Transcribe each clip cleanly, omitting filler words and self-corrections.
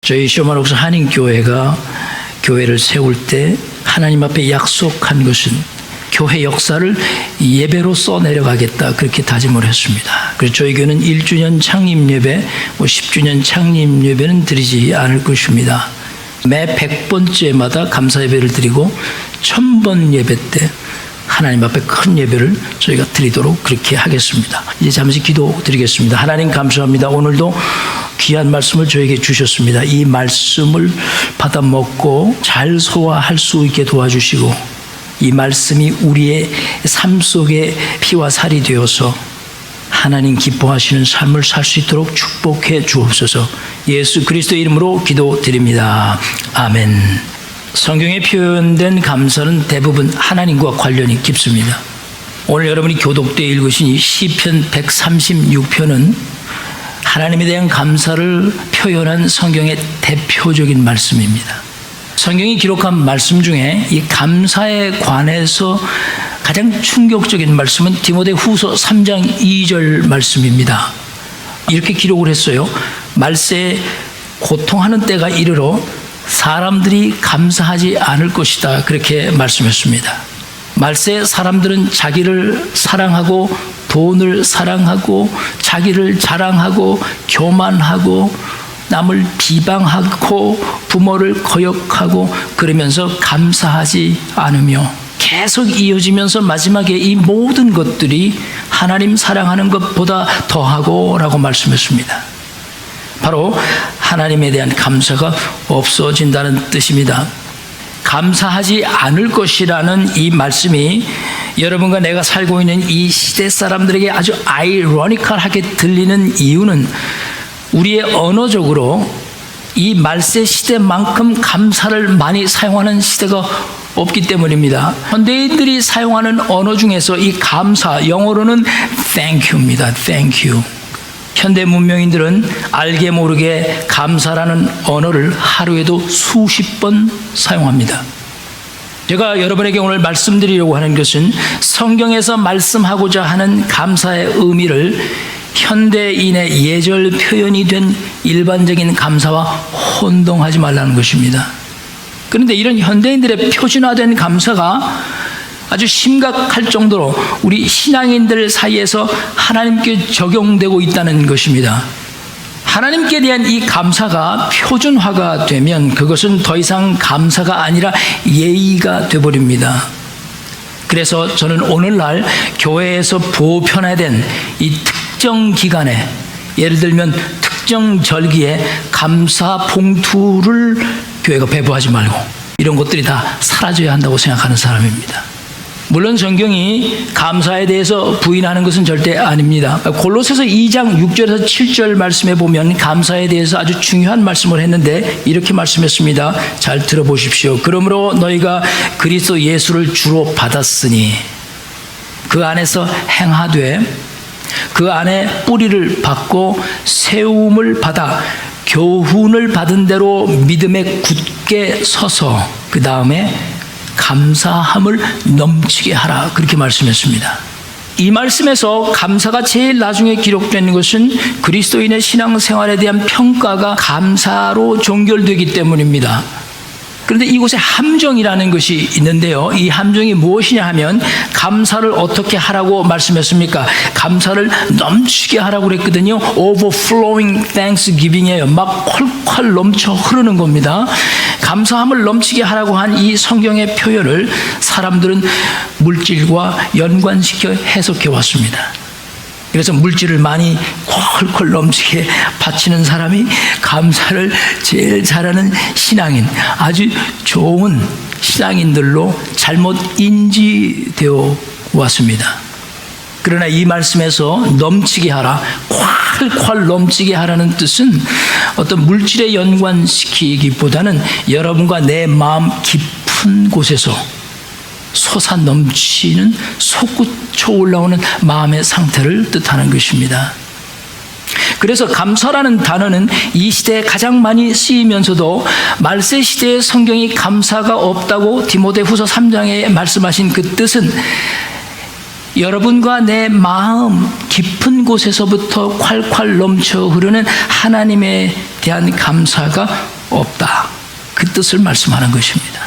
저희 쇼마록스 한인교회가 교회를 세울 때 하나님 앞에 약속한 것은 교회 역사를 예배로 써내려가겠다, 그렇게 다짐을 했습니다. 그래서 저희 교회는 1주년 창립예배, 10주년 창립예배는 드리지 않을 것입니다. 매 100번째마다 감사예배를 드리고 1000번 예배 때 하나님 앞에 큰 예배를 저희가 드리도록 그렇게 하겠습니다. 이제 잠시 기도 드리겠습니다. 하나님 감사합니다. 오늘도 귀한 말씀을 저에게 주셨습니다. 이 말씀을 받아 먹고 잘 소화할 수 있게 도와주시고, 이 말씀이 우리의 삶 속에 피와 살이 되어서 하나님 기뻐하시는 삶을 살 수 있도록 축복해 주옵소서. 예수 그리스도의 이름으로 기도드립니다. 아멘. 성경에 표현된 감사는 대부분 하나님과 관련이 깊습니다. 오늘 여러분이 교독 때 읽으신 이 시편 136편은 하나님에 대한 감사를 표현한 성경의 대표적인 말씀입니다. 성경이 기록한 말씀 중에 이 감사에 관해서 가장 충격적인 말씀은 디모데후서 3장 2절 말씀입니다. 이렇게 기록을 했어요. 말세에 고통하는 때가 이르러 사람들이 감사하지 않을 것이다, 그렇게 말씀했습니다. 말세 사람들은 자기를 사랑하고 돈을 사랑하고 자기를 자랑하고 교만하고 남을 비방하고 부모를 거역하고 그러면서 감사하지 않으며 계속 이어지면서 마지막에 이 모든 것들이 하나님 사랑하는 것보다 더하고 라고 말씀했습니다. 바로 하나님에 대한 감사가 없어진다는 뜻입니다. 감사하지 않을 것이라는 이 말씀이 여러분과 내가 살고 있는 이 시대 사람들에게 아주 아이러니컬하게 들리는 이유는 우리의 언어적으로 이 말세 시대만큼 감사를 많이 사용하는 시대가 없기 때문입니다. 현대인들이 사용하는 언어 중에서 이 감사, 영어로는 thank you입니다. thank you. 현대 문명인들은 알게 모르게 감사라는 언어를 하루에도 수십 번 사용합니다. 제가 여러분에게 오늘 말씀드리려고 하는 것은 성경에서 말씀하고자 하는 감사의 의미를 현대인의 예절 표현이 된 일반적인 감사와 혼동하지 말라는 것입니다. 그런데 이런 현대인들의 표준화된 감사가 아주 심각할 정도로 우리 신앙인들 사이에서 하나님께 적용되고 있다는 것입니다. 하나님께 대한 이 감사가 표준화가 되면 그것은 더 이상 감사가 아니라 예의가 되어버립니다. 그래서 저는 오늘날 교회에서 보편화된 이 특정 기간에, 예를 들면 특정 절기에 감사 봉투를 교회가 배부하지 말고 이런 것들이 다 사라져야 한다고 생각하는 사람입니다. 물론 성경이 감사에 대해서 부인하는 것은 절대 아닙니다. 골로새서 2장 6절에서 7절 말씀에 보면 감사에 대해서 아주 중요한 말씀을 했는데 이렇게 말씀했습니다. 잘 들어보십시오. 그러므로 너희가 그리스도 예수를 주로 받았으니 그 안에서 행하되 그 안에 뿌리를 받고 세움을 받아 교훈을 받은 대로 믿음에 굳게 서서 그 다음에 감사함을 넘치게 하라, 그렇게 말씀했습니다. 이 말씀에서 감사가 제일 나중에 기록되는 것은 그리스도인의 신앙생활에 대한 평가가 감사로 종결되기 때문입니다. 그런데 이곳에 함정이라는 것이 있는데요. 이 함정이 무엇이냐 하면 감사를 어떻게 하라고 말씀했습니까? 감사를 넘치게 하라고 그랬거든요. Overflowing Thanksgiving이에요. 막 콸콸 넘쳐 흐르는 겁니다. 감사함을 넘치게 하라고 한 이 성경의 표현을 사람들은 물질과 연관시켜 해석해 왔습니다. 그래서 물질을 많이 콸콸 넘치게 바치는 사람이 감사를 제일 잘하는 신앙인, 아주 좋은 신앙인들로 잘못 인지되어 왔습니다. 그러나 이 말씀에서 넘치게 하라, 콸콸 넘치게 하라는 뜻은 어떤 물질에 연관시키기보다는 여러분과 내 마음 깊은 곳에서 솟아 넘치는 솟구쳐 올라오는 마음의 상태를 뜻하는 것입니다. 그래서 감사라는 단어는 이 시대에 가장 많이 쓰이면서도 말세 시대의 성경이 감사가 없다고 디모데후서 3장에 말씀하신 그 뜻은 여러분과 내 마음 깊은 곳에서부터 콸콸 넘쳐 흐르는 하나님에 대한 감사가 없다. 그 뜻을 말씀하는 것입니다.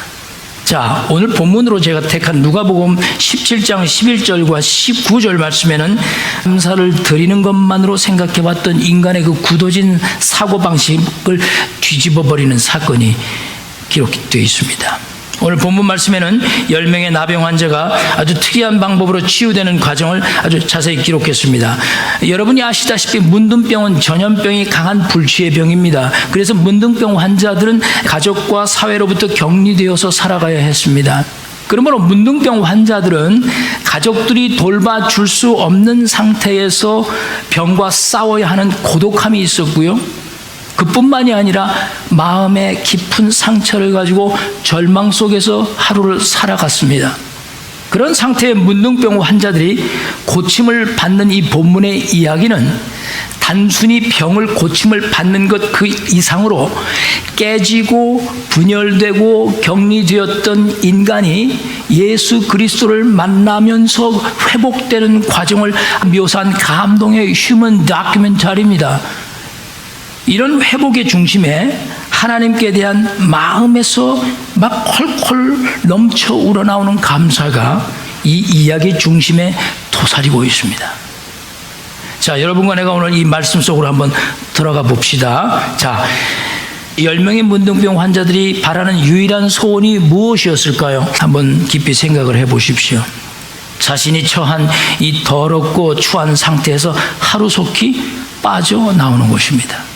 자, 오늘 본문으로 제가 택한 누가복음 17장 11절과 19절 말씀에는 감사를 드리는 것만으로 생각해봤던 인간의 그 굳어진 사고방식을 뒤집어버리는 사건이 기록되어 있습니다. 오늘 본문 말씀에는 10명의 나병 환자가 아주 특이한 방법으로 치유되는 과정을 아주 자세히 기록했습니다. 여러분이 아시다시피 문둥병은 전염병이 강한 불치의 병입니다. 그래서 문둥병 환자들은 가족과 사회로부터 격리되어서 살아가야 했습니다. 그러므로 문둥병 환자들은 가족들이 돌봐줄 수 없는 상태에서 병과 싸워야 하는 고독함이 있었고요. 그뿐만이 아니라 마음의 깊은 상처를 가지고 절망 속에서 하루를 살아갔습니다. 그런 상태의 문둥병 환자들이 고침을 받는 이 본문의 이야기는 단순히 병을 고침을 받는 것 그 이상으로 깨지고 분열되고 격리되었던 인간이 예수 그리스도를 만나면서 회복되는 과정을 묘사한 감동의 휴먼 다큐멘터리입니다. 이런 회복의 중심에 하나님께 대한 마음에서 막 콜콜 넘쳐 우러나오는 감사가 이 이야기 중심에 도사리고 있습니다. 자, 여러분과 내가 오늘 이 말씀 속으로 한번 들어가 봅시다. 자, 10명의 문둥병 환자들이 바라는 유일한 소원이 무엇이었을까요? 한번 깊이 생각을 해 보십시오. 자신이 처한 이 더럽고 추한 상태에서 하루속히 빠져나오는 것입니다.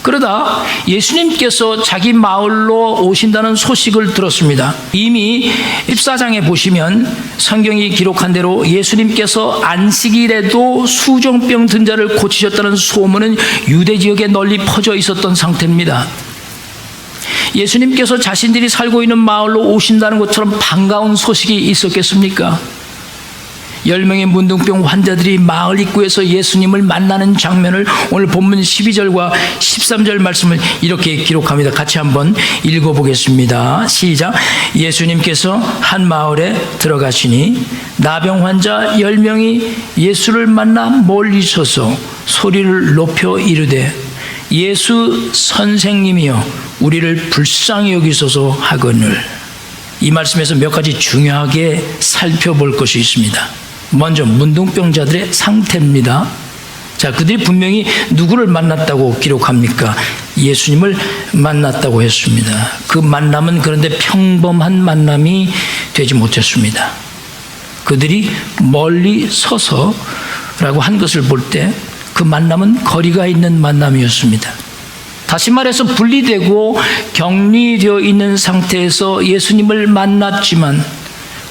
그러다 예수님께서 자기 마을로 오신다는 소식을 들었습니다. 이미 14장에 보시면 성경이 기록한 대로 예수님께서 안식일에도 수종병 든 자를 고치셨다는 소문은 유대 지역에 널리 퍼져 있었던 상태입니다. 예수님께서 자신들이 살고 있는 마을로 오신다는 것처럼 반가운 소식이 있었겠습니까? 10명의 문둥병 환자들이 마을 입구에서 예수님을 만나는 장면을 오늘 본문 12절과 13절 말씀을 이렇게 기록합니다. 같이 한번 읽어보겠습니다. 시작. 예수님께서 한 마을에 들어가시니 나병 환자 10명이 예수를 만나 멀리 서서 소리를 높여 이르되 예수 선생님이여 우리를 불쌍히 여기소서 하거늘. 이 말씀에서 몇 가지 중요하게 살펴볼 것이 있습니다. 먼저 문둥병자들의 상태입니다. 자, 그들이 분명히 누구를 만났다고 기록합니까? 예수님을 만났다고 했습니다. 그 만남은 그런데 평범한 만남이 되지 못했습니다. 그들이 멀리 서서라고 한 것을 볼 때 그 만남은 거리가 있는 만남이었습니다. 다시 말해서 분리되고 격리되어 있는 상태에서 예수님을 만났지만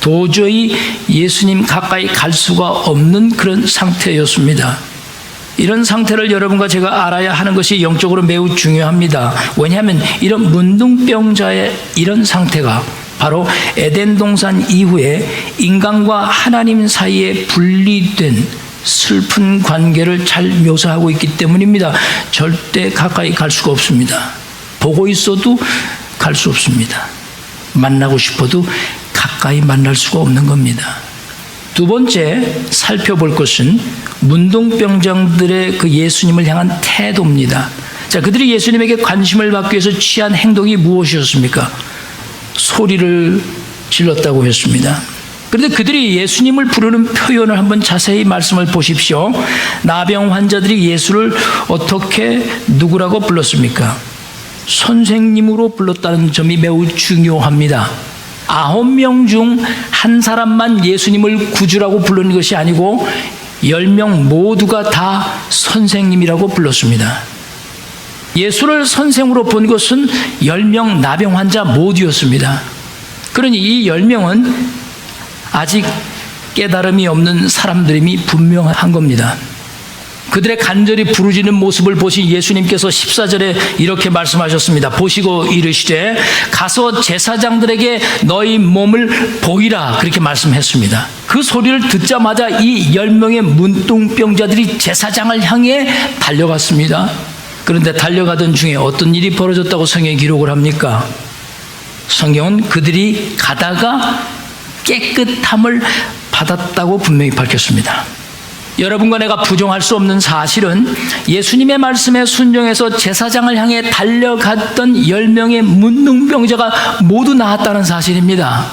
도저히 예수님 가까이 갈 수가 없는 그런 상태였습니다. 이런 상태를 여러분과 제가 알아야 하는 것이 영적으로 매우 중요합니다. 왜냐하면 이런 문둥병자의 이런 상태가 바로 에덴 동산 이후에 인간과 하나님 사이에 분리된 슬픈 관계를 잘 묘사하고 있기 때문입니다. 절대 가까이 갈 수가 없습니다. 보고 있어도 갈 수 없습니다. 만나고 싶어도 가까이 만날 수가 없는 겁니다. 두 번째 살펴볼 것은 문둥병자들의 그 예수님을 향한 태도입니다. 자, 그들이 예수님에게 관심을 받기 위해서 취한 행동이 무엇이었습니까? 소리를 질렀다고 했습니다. 그런데 그들이 예수님을 부르는 표현을 한번 자세히 말씀을 보십시오. 나병 환자들이 예수를 어떻게 누구라고 불렀습니까? 선생님으로 불렀다는 점이 매우 중요합니다. 9명 중 한 사람만 예수님을 구주라고 부르는 것이 아니고 10명 모두가 다 선생님이라고 불렀습니다. 예수를 선생으로 본 것은 10명 나병 환자 모두였습니다. 그러니 이 10명은 아직 깨달음이 없는 사람들임이 분명한 겁니다. 그들의 간절히 부르짖는 모습을 보신 예수님께서 14절에 이렇게 말씀하셨습니다. 보시고 이르시되 가서 제사장들에게 너희 몸을 보이라, 그렇게 말씀했습니다. 그 소리를 듣자마자 이 10명의 문둥병자들이 제사장을 향해 달려갔습니다. 그런데 달려가던 중에 어떤 일이 벌어졌다고 성경에 기록을 합니까? 성경은 그들이 가다가 깨끗함을 받았다고 분명히 밝혔습니다. 여러분과 내가 부정할 수 없는 사실은 예수님의 말씀에 순종해서 제사장을 향해 달려갔던 10명의 문둥병자가 모두 나았다는 사실입니다.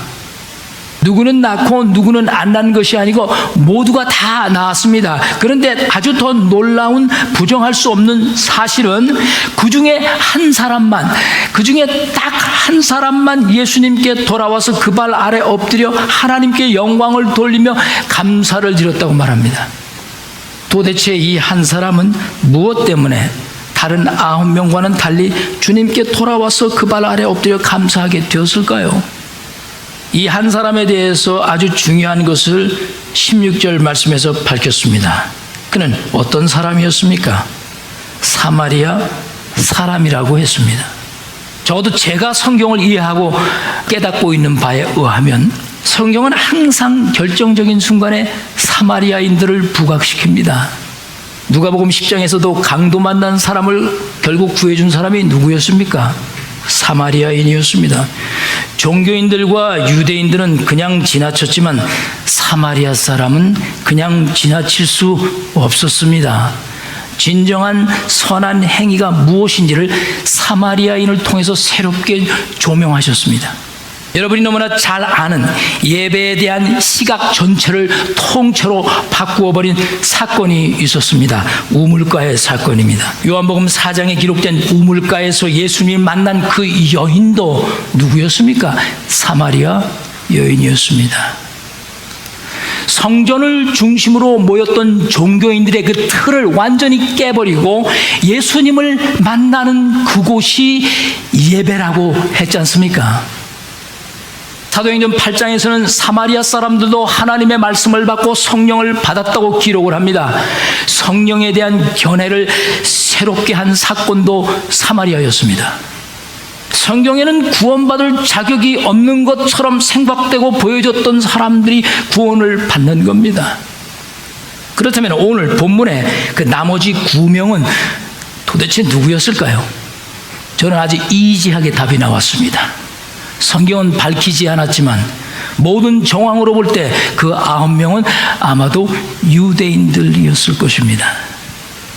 누구는 낳고 누구는 안 낳은 것이 아니고 모두가 다 나았습니다. 그런데 아주 더 놀라운 부정할 수 없는 사실은 그 중에 한 사람만, 그 중에 딱 한 사람만 예수님께 돌아와서 그 발 아래 엎드려 하나님께 영광을 돌리며 감사를 드렸다고 말합니다. 도대체 이 한 사람은 무엇 때문에 다른 9명과는 달리 주님께 돌아와서 그 발 아래 엎드려 감사하게 되었을까요? 이 한 사람에 대해서 아주 중요한 것을 16절 말씀에서 밝혔습니다. 그는 어떤 사람이었습니까? 사마리아 사람이라고 했습니다. 적어도 제가 성경을 이해하고 깨닫고 있는 바에 의하면 성경은 항상 결정적인 순간에 사마리아인들을 부각시킵니다. 누가복음 10장에서도 강도 만난 사람을 결국 구해준 사람이 누구였습니까? 사마리아인이었습니다. 종교인들과 유대인들은 그냥 지나쳤지만 사마리아 사람은 그냥 지나칠 수 없었습니다. 진정한 선한 행위가 무엇인지를 사마리아인을 통해서 새롭게 조명하셨습니다. 여러분이 너무나 잘 아는 예배에 대한 시각 전체를 통째로 바꾸어버린 사건이 있었습니다. 우물가의 사건입니다. 요한복음 4장에 기록된 우물가에서 예수님이 만난 그 여인도 누구였습니까? 사마리아 여인이었습니다. 성전을 중심으로 모였던 종교인들의 그 틀을 완전히 깨버리고 예수님을 만나는 그곳이 예배라고 했지 않습니까? 사도행전 8장에서는 사마리아 사람들도 하나님의 말씀을 받고 성령을 받았다고 기록을 합니다. 성령에 대한 견해를 새롭게 한 사건도 사마리아였습니다. 성경에는 구원받을 자격이 없는 것처럼 생각되고 보여졌던 사람들이 구원을 받는 겁니다. 그렇다면 오늘 본문의 그 나머지 9명은 도대체 누구였을까요? 저는 아주 이지하게 답이 나왔습니다. 성경은 밝히지 않았지만 모든 정황으로 볼 때 그 9명은 아마도 유대인들이었을 것입니다.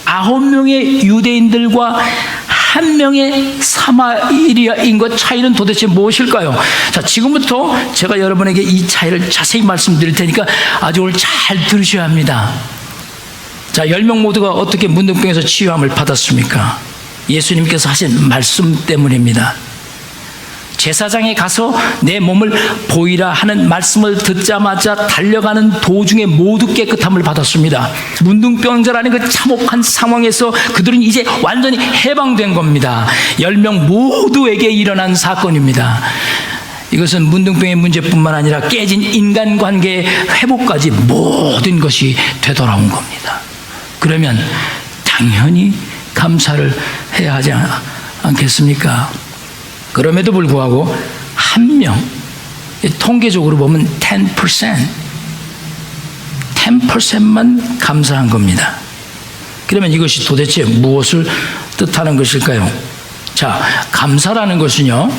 9명의 유대인들과 1명의 사마리아인과 차이는 도대체 무엇일까요? 자, 지금부터 제가 여러분에게 이 차이를 자세히 말씀드릴 테니까 아주 오늘 잘 들으셔야 합니다. 자, 10명 모두가 어떻게 문둥병에서 치유함을 받았습니까? 예수님께서 하신 말씀 때문입니다. 제사장에 가서 내 몸을 보이라 하는 말씀을 듣자마자 달려가는 도중에 모두 깨끗함을 받았습니다. 문둥병자라는 그 참혹한 상황에서 그들은 이제 완전히 해방된 겁니다. 10명 모두에게 일어난 사건입니다. 이것은 문둥병의 문제뿐만 아니라 깨진 인간관계의 회복까지 모든 것이 되돌아온 겁니다. 그러면 당연히 감사를 해야 하지 않겠습니까? 그럼에도 불구하고 1명, 통계적으로 보면 10%만 감사한 겁니다. 그러면 이것이 도대체 무엇을 뜻하는 것일까요? 자, 감사라는 것은요,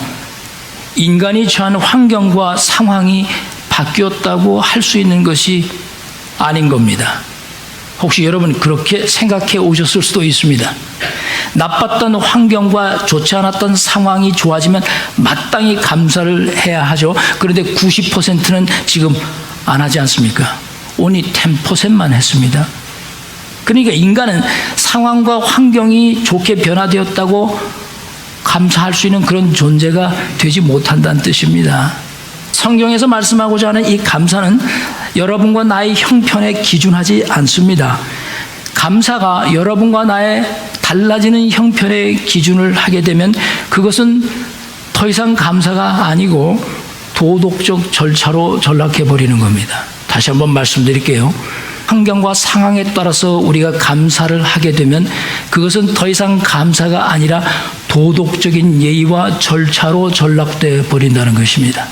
인간이 처한 환경과 상황이 바뀌었다고 할 수 있는 것이 아닌 겁니다. 혹시 여러분 그렇게 생각해 오셨을 수도 있습니다. 나빴던 환경과 좋지 않았던 상황이 좋아지면 마땅히 감사를 해야 하죠. 그런데 90%는 지금 안 하지 않습니까? only 10%만 했습니다. 그러니까 인간은 상황과 환경이 좋게 변화되었다고 감사할 수 있는 그런 존재가 되지 못한다는 뜻입니다. 성경에서 말씀하고자 하는 이 감사는 여러분과 나의 형편에 기준하지 않습니다. 감사가 여러분과 나의 달라지는 형편의 기준을 하게 되면 그것은 더 이상 감사가 아니고 도덕적 절차로 전락해버리는 겁니다. 다시 한번 말씀드릴게요. 환경과 상황에 따라서 우리가 감사를 하게 되면 그것은 더 이상 감사가 아니라 도덕적인 예의와 절차로 전락돼 버린다는 것입니다.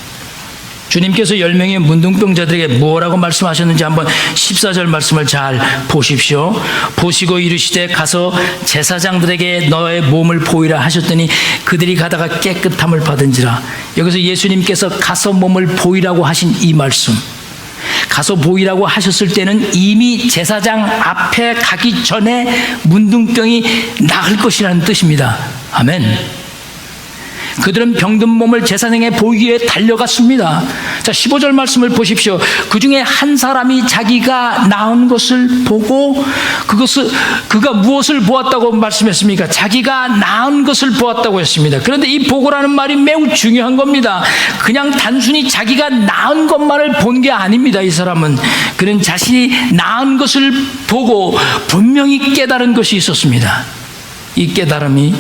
주님께서 10명의 문둥병자들에게 뭐라고 말씀하셨는지 한번 14절 말씀을 잘 보십시오. 보시고 이르시되 가서 제사장들에게 너의 몸을 보이라 하셨더니 그들이 가다가 깨끗함을 받은지라. 여기서 예수님께서 가서 몸을 보이라고 하신 이 말씀, 가서 보이라고 하셨을 때는 이미 제사장 앞에 가기 전에 문둥병이 나을 것이라는 뜻입니다. 아멘. 그들은 병든 몸을 제사장에 보이기 위해 달려갔습니다. 자, 15절 말씀을 보십시오. 그 중에 한 사람이 자기가 나은 것을 보고 그가 무엇을 보았다고 말씀했습니까? 자기가 나은 것을 보았다고 했습니다. 그런데 이 보고라는 말이 매우 중요한 겁니다. 그냥 단순히 자기가 나은 것만을 본 게 아닙니다. 이 사람은 그는 자신이 나은 것을 보고 분명히 깨달은 것이 있었습니다. 이 깨달음이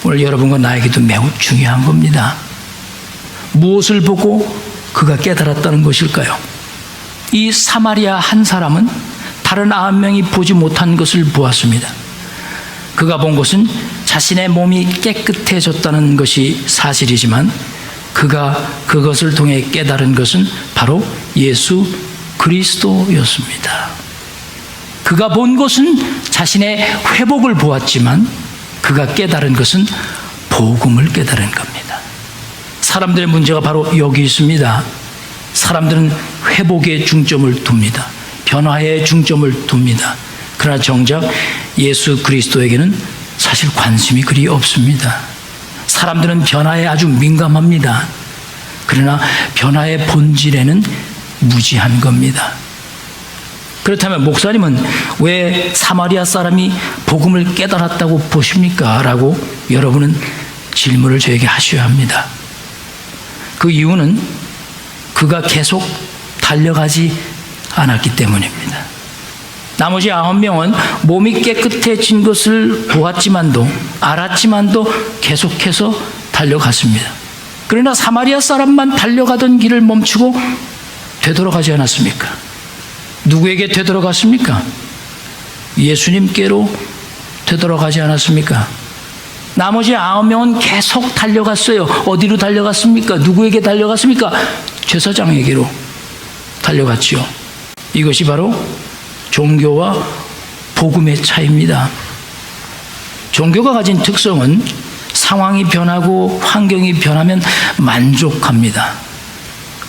오늘 여러분과 나에게도 매우 중요한 겁니다. 무엇을 보고 그가 깨달았다는 것일까요? 이 사마리아 한 사람은 다른 9명이 보지 못한 것을 보았습니다. 그가 본 것은 자신의 몸이 깨끗해졌다는 것이 사실이지만 그가 그것을 통해 깨달은 것은 바로 예수 그리스도였습니다. 그가 본 것은 자신의 회복을 보았지만 그가 깨달은 것은 복음을 깨달은 겁니다. 사람들의 문제가 바로 여기 있습니다. 사람들은 회복에 중점을 둡니다. 변화에 중점을 둡니다. 그러나 정작 예수 그리스도에게는 사실 관심이 그리 없습니다. 사람들은 변화에 아주 민감합니다. 그러나 변화의 본질에는 무지한 겁니다. 그렇다면 목사님은 왜 사마리아 사람이 복음을 깨달았다고 보십니까? 라고 여러분은 질문을 저에게 하셔야 합니다. 그 이유는 그가 계속 달려가지 않았기 때문입니다. 나머지 9명은 몸이 깨끗해진 것을 보았지만도 알았지만도 계속해서 달려갔습니다. 그러나 사마리아 사람만 달려가던 길을 멈추고 되돌아가지 않았습니까? 누구에게 되돌아갔습니까? 예수님께로 되돌아가지 않았습니까? 나머지 9명은 계속 달려갔어요. 어디로 달려갔습니까? 누구에게 달려갔습니까? 제사장에게로 달려갔지요. 이것이 바로 종교와 복음의 차이입니다. 종교가 가진 특성은 상황이 변하고 환경이 변하면 만족합니다.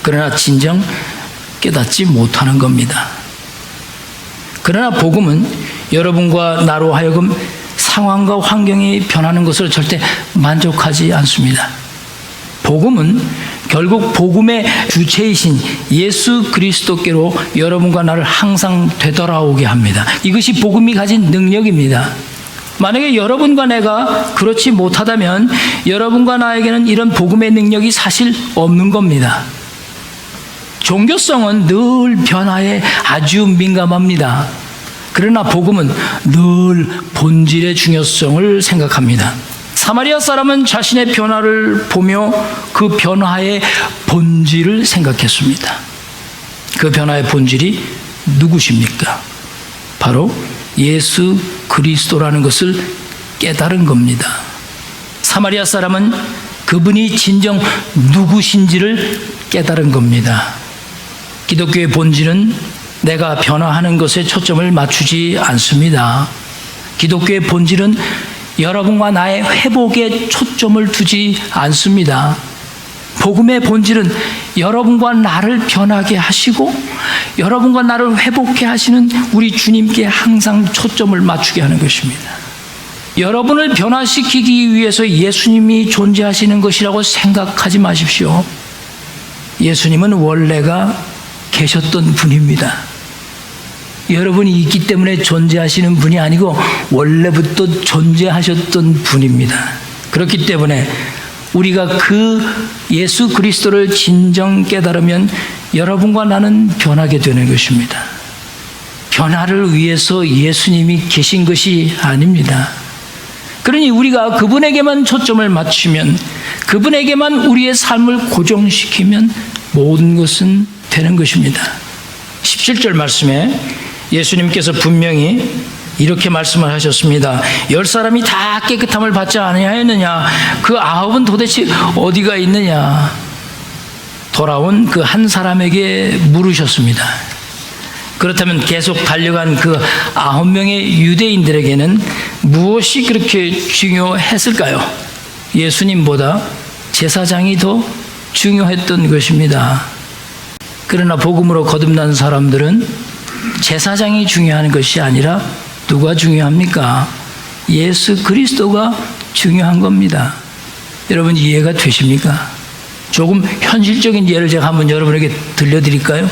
그러나 진정 깨닫지 못하는 겁니다. 그러나 복음은 여러분과 나로 하여금 상황과 환경이 변하는 것을 절대 만족하지 않습니다. 복음은 결국 복음의 주체이신 예수 그리스도께로 여러분과 나를 항상 되돌아오게 합니다. 이것이 복음이 가진 능력입니다. 만약에 여러분과 내가 그렇지 못하다면 여러분과 나에게는 이런 복음의 능력이 사실 없는 겁니다. 종교성은 늘 변화에 아주 민감합니다. 그러나 복음은 늘 본질의 중요성을 생각합니다. 사마리아 사람은 자신의 변화를 보며 그 변화의 본질을 생각했습니다. 그 변화의 본질이 누구십니까? 바로 예수 그리스도라는 것을 깨달은 겁니다. 사마리아 사람은 그분이 진정 누구신지를 깨달은 겁니다. 기독교의 본질은 내가 변화하는 것에 초점을 맞추지 않습니다. 기독교의 본질은 여러분과 나의 회복에 초점을 두지 않습니다. 복음의 본질은 여러분과 나를 변하게 하시고 여러분과 나를 회복해 하시는 우리 주님께 항상 초점을 맞추게 하는 것입니다. 여러분을 변화시키기 위해서 예수님이 존재하시는 것이라고 생각하지 마십시오. 예수님은 원래가 계셨던 분입니다. 여러분이 있기 때문에 존재하시는 분이 아니고 원래부터 존재하셨던 분입니다. 그렇기 때문에 우리가 그 예수 그리스도를 진정 깨달으면 여러분과 나는 변하게 되는 것입니다. 변화를 위해서 예수님이 계신 것이 아닙니다. 그러니 우리가 그분에게만 초점을 맞추면, 그분에게만 우리의 삶을 고정시키면 모든 것은 되는 것입니다. 17절 말씀에 예수님께서 분명히 이렇게 말씀을 하셨습니다. 10사람이 다 깨끗함을 받지 아니하였느냐? 그 9은 도대체 어디가 있느냐? 돌아온 그 한 사람에게 물으셨습니다. 그렇다면 계속 달려간 그 9명의 유대인들에게는 무엇이 그렇게 중요했을까요? 예수님보다 제사장이 더 중요했던 것입니다. 그러나 복음으로 거듭난 사람들은 제사장이 중요한 것이 아니라 누가 중요합니까? 예수 그리스도가 중요한 겁니다. 여러분 이해가 되십니까? 조금 현실적인 예를 제가 한번 여러분에게 들려드릴까요?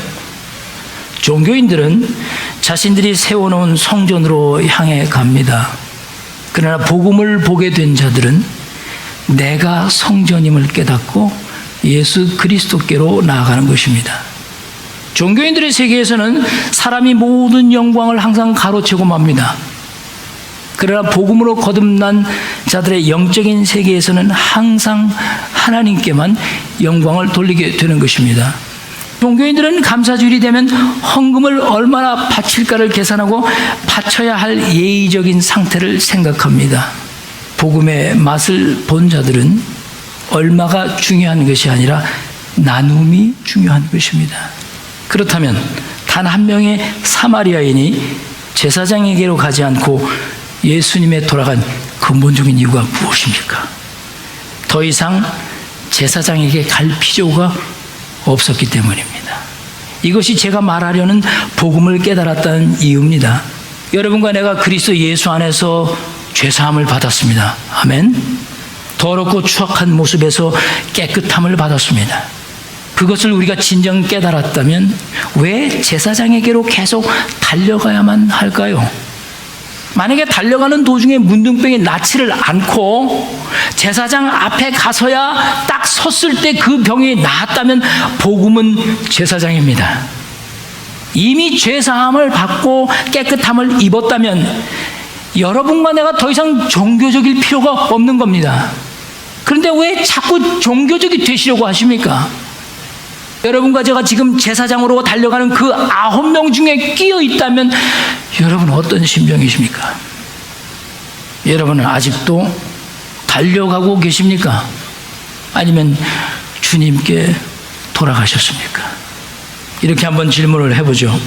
종교인들은 자신들이 세워놓은 성전으로 향해 갑니다. 그러나 복음을 보게 된 자들은 내가 성전임을 깨닫고 예수 그리스도께로 나아가는 것입니다. 종교인들의 세계에서는 사람이 모든 영광을 항상 가로채고 맙니다. 그러나 복음으로 거듭난 자들의 영적인 세계에서는 항상 하나님께만 영광을 돌리게 되는 것입니다. 종교인들은 감사주일이 되면 헌금을 얼마나 바칠까를 계산하고 바쳐야 할 예의적인 상태를 생각합니다. 복음의 맛을 본 자들은 얼마가 중요한 것이 아니라 나눔이 중요한 것입니다. 그렇다면 단 한 명의 사마리아인이 제사장에게로 가지 않고 예수님에 돌아간 근본적인 이유가 무엇입니까? 더 이상 제사장에게 갈 필요가 없었기 때문입니다. 이것이 제가 말하려는 복음을 깨달았다는 이유입니다. 여러분과 내가 그리스도 예수 안에서 죄사함을 받았습니다. 아멘. 더럽고 추악한 모습에서 깨끗함을 받았습니다. 그것을 우리가 진정 깨달았다면 왜 제사장에게로 계속 달려가야만 할까요? 만약에 달려가는 도중에 문둥병이 낫지를 않고 제사장 앞에 가서야 딱 섰을 때 그 병이 나았다면 복음은 제사장입니다. 이미 죄사함을 받고 깨끗함을 입었다면 여러분과 내가 더 이상 종교적일 필요가 없는 겁니다. 그런데 왜 자꾸 종교적이 되시려고 하십니까? 여러분과 제가 지금 제사장으로 달려가는 그 9명 중에 끼어 있다면 여러분은 어떤 심정이십니까? 여러분은 아직도 달려가고 계십니까? 아니면 주님께 돌아가셨습니까? 이렇게 한번 질문을 해보죠.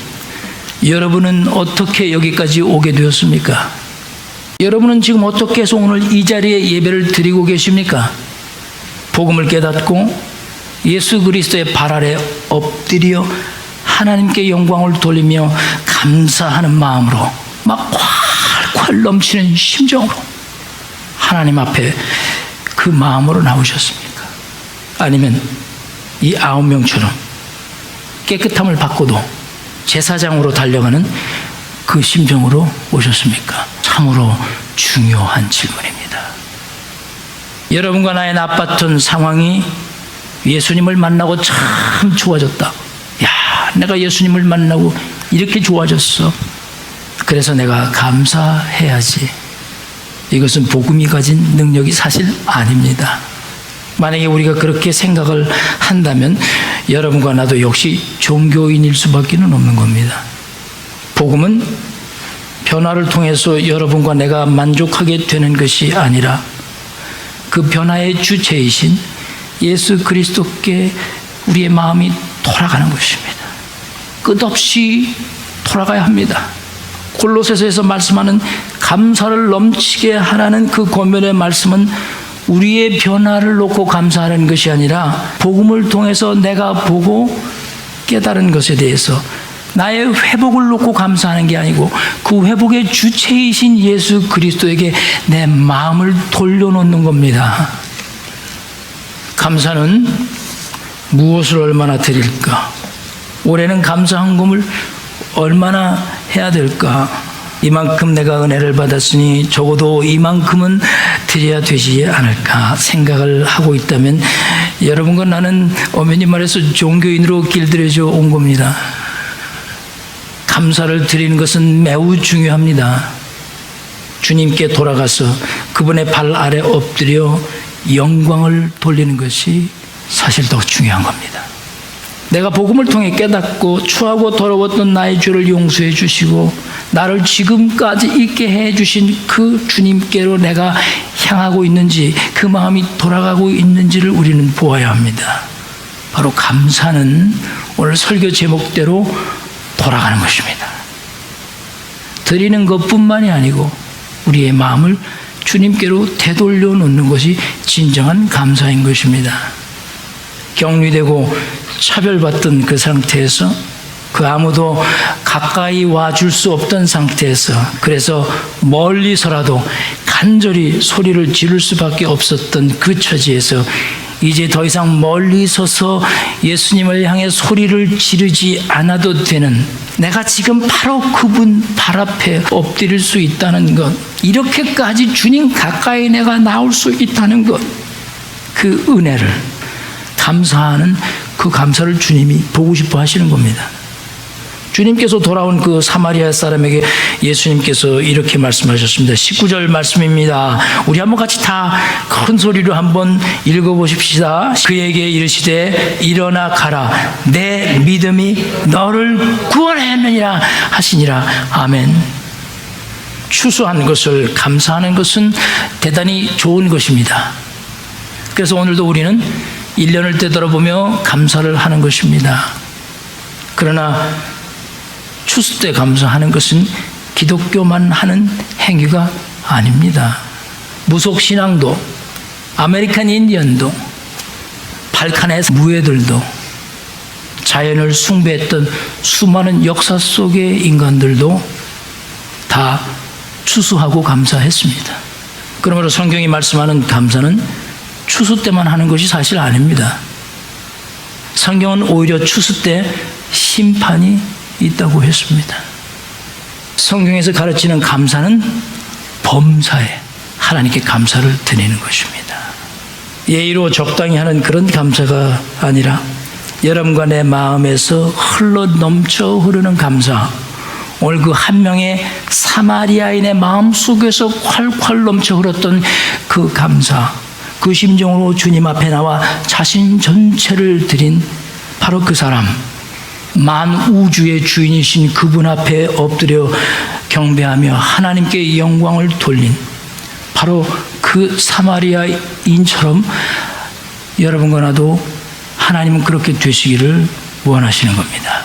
여러분은 어떻게 여기까지 오게 되었습니까? 여러분은 지금 어떻게 해서 오늘 이 자리에 예배를 드리고 계십니까? 복음을 깨닫고 예수 그리스도의 발 아래 엎드려 하나님께 영광을 돌리며 감사하는 마음으로 막 콸콸 넘치는 심정으로 하나님 앞에 그 마음으로 나오셨습니까? 아니면 이 9명처럼 깨끗함을 받고도 제사장으로 달려가는 그 심정으로 오셨습니까? 참으로 중요한 질문입니다. 여러분과 나의 나빴던 상황이 예수님을 만나고 참 좋아졌다. 야, 내가 예수님을 만나고 이렇게 좋아졌어. 그래서 내가 감사해야지. 이것은 복음이 가진 능력이 사실 아닙니다. 만약에 우리가 그렇게 생각을 한다면 여러분과 나도 역시 종교인일 수밖에 없는 겁니다. 복음은 변화를 통해서 여러분과 내가 만족하게 되는 것이 아니라 그 변화의 주체이신 예수 그리스도께 우리의 마음이 돌아가는 것입니다. 끝없이 돌아가야 합니다. 골로새서에서 말씀하는 감사를 넘치게 하라는 그 권면의 말씀은 우리의 변화를 놓고 감사하는 것이 아니라 복음을 통해서 내가 보고 깨달은 것에 대해서 나의 회복을 놓고 감사하는 게 아니고 그 회복의 주체이신 예수 그리스도에게 내 마음을 돌려놓는 겁니다. 감사는 무엇을 얼마나 드릴까? 올해는 감사 헌금을 얼마나 해야 될까? 이만큼 내가 은혜를 받았으니 적어도 이만큼은 드려야 되지 않을까 생각을 하고 있다면 여러분과 나는 엄연히 말해서 종교인으로 길들여져 온 겁니다. 감사를 드리는 것은 매우 중요합니다. 주님께 돌아가서 그분의 발 아래 엎드려 영광을 돌리는 것이 사실 더 중요한 겁니다. 내가 복음을 통해 깨닫고 추하고 더러웠던 나의 죄를 용서해 주시고 나를 지금까지 있게 해 주신 그 주님께로 내가 향하고 있는지 그 마음이 돌아가고 있는지를 우리는 보아야 합니다. 바로 감사는 오늘 설교 제목대로 돌아가는 것입니다. 드리는 것뿐만이 아니고 우리의 마음을 주님께로 되돌려 놓는 것이 진정한 감사인 것입니다. 격리되고 차별받던 그 상태에서 그 아무도 가까이 와줄 수 없던 상태에서 그래서 멀리서라도 간절히 소리를 지를 수밖에 없었던 그 처지에서 이제 더 이상 멀리 서서 예수님을 향해 소리를 지르지 않아도 되는 내가 지금 바로 그분 발 앞에 엎드릴 수 있다는 것, 이렇게까지 주님 가까이 내가 나올 수 있다는 것, 그 은혜를 감사하는 그 감사를 주님이 보고 싶어 하시는 겁니다. 주님께서 돌아온 그 사마리아 사람에게 예수님께서 이렇게 말씀하셨습니다. 19절 말씀입니다. 우리 한번 같이 다 큰 소리로 한번 읽어보십시다. 그에게 이르시되 일어나 가라. 내 믿음이 너를 구원하였느니라 하시니라. 아멘. 추수한 것을 감사하는 것은 대단히 좋은 것입니다. 그래서 오늘도 우리는 1년을 되돌아보며 감사를 하는 것입니다. 그러나 추수 때 감사하는 것은 기독교만 하는 행위가 아닙니다. 무속신앙도 아메리칸 인디언도 발칸의 무예들도 자연을 숭배했던 수많은 역사 속의 인간들도 다 추수하고 감사했습니다. 그러므로 성경이 말씀하는 감사는 추수 때만 하는 것이 사실 아닙니다. 성경은 오히려 추수 때 심판이 있다고 했습니다. 성경에서 가르치는 감사는 범사에 하나님께 감사를 드리는 것입니다. 예의로 적당히 하는 그런 감사가 아니라 여러분과 내 마음에서 흘러 넘쳐 흐르는 감사, 오늘 그 한 명의 사마리아인의 마음 속에서 콸콸 넘쳐 흘렀던 그 감사, 그 심정으로 주님 앞에 나와 자신 전체를 드린 바로 그 사람, 만 우주의 주인이신 그분 앞에 엎드려 경배하며 하나님께 영광을 돌린 바로 그 사마리아인처럼 여러분과 나도 하나님은 그렇게 되시기를 원하시는 겁니다.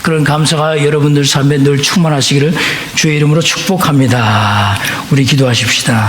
그런 감사가 여러분들 삶에 늘 충만하시기를 주의 이름으로 축복합니다. 우리 기도하십시다.